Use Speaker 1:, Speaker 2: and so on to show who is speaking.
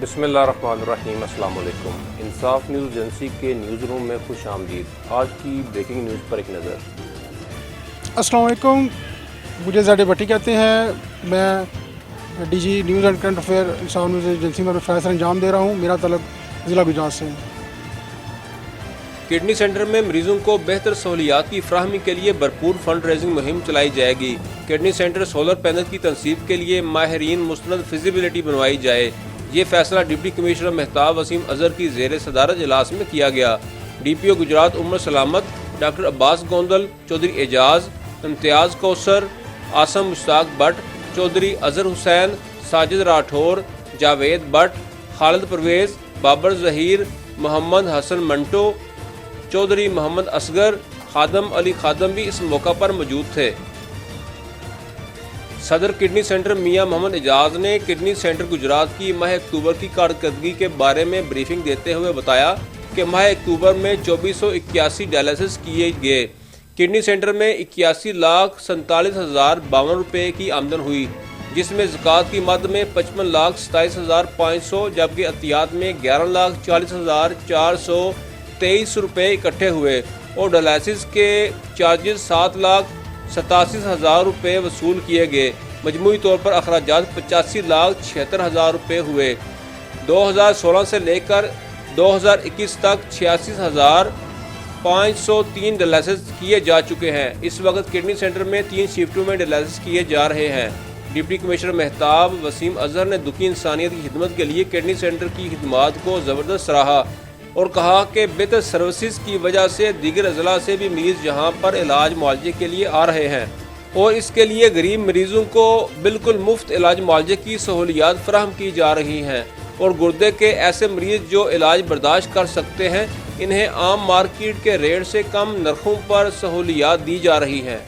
Speaker 1: بسم اللہ الرحمن الرحیم۔ السلام علیکم۔ انصاف نیوز ایجنسی کے نیوز روم میں خوش آمدید۔ آج کی بریکنگ نیوز پر ایک نظر۔
Speaker 2: السلام علیکم، مجھے زیڈ بٹی کہتے ہیں، میں D G news and current affair Insaf news agency میں فیصلہ انجام دے رہا ہوں۔ میرا تعلق ضلع گجرات سے ہے۔
Speaker 1: کڈنی سینٹر میں مریضوں کو بہتر سہولیات کی فراہمی کے لیے بھرپور فنڈ ریزنگ مہم چلائی جائے گی۔ کڈنی سینٹر سولر پینل کی تنصیب کے لیے ماہرین مستند فیزیبلٹی بنوائی جائے۔ یہ فیصلہ ڈپٹی کمشنر مہتاب وسیم اظہر کی زیر صدارت اجلاس میں کیا گیا۔ ڈی پی او گجرات امر سلامت ڈاکٹر عباس گوندل، چودھری اعجاز، امتیاز کوثر، آسم مشتاق بٹ، چودھری اظہر حسین، ساجد راٹھور، جاوید بٹ، خالد پرویز، بابر ظہیر، محمد حسن منٹو، چودھری محمد اصغر، خادم علی خادم بھی اس موقع پر موجود تھے۔ صدر کڈنی سینٹر میاں محمد اعجاز نے کڈنی سینٹر گجرات کی ماہ اکتوبر کی کارکردگی کے بارے میں بریفنگ دیتے ہوئے بتایا کہ ماہ اکتوبر میں 2481 ڈائلسس کیے گئے۔ کڈنی سینٹر میں 81,47,052 روپے کی آمدن ہوئی، جس میں زکوٰۃ کی مد میں 55,27,500 جبکہ عطیات میں 11,40,423 روپے اکٹھے ہوئے اور ڈائلسس کے چارجز 7,87,000 روپے وصول کیے گئے۔ مجموعی طور پر اخراجات 85,76,000 روپے ہوئے۔ 2016 سے لے کر 2021 تک 86,503 ڈائلسس کیے جا چکے ہیں۔ اس وقت کڈنی سینٹر میں 3 شفٹوں میں ڈائلسس کیے جا رہے ہیں۔ ڈپٹی کمشنر مہتاب وسیم اظہر نے دکھی انسانیت کی خدمت کے لیے کڈنی سینٹر کی خدمات کو زبردست سراہا اور کہا کہ بہتر سروسز کی وجہ سے دیگر اضلاع سے بھی مریض یہاں پر علاج معالجے کے لیے آ رہے ہیں اور اس کے لیے غریب مریضوں کو بالکل مفت علاج معالجے کی سہولیات فراہم کی جا رہی ہیں اور گردے کے ایسے مریض جو علاج برداشت کر سکتے ہیں انہیں عام مارکیٹ کے ریٹ سے کم نرخوں پر سہولیات دی جا رہی ہیں۔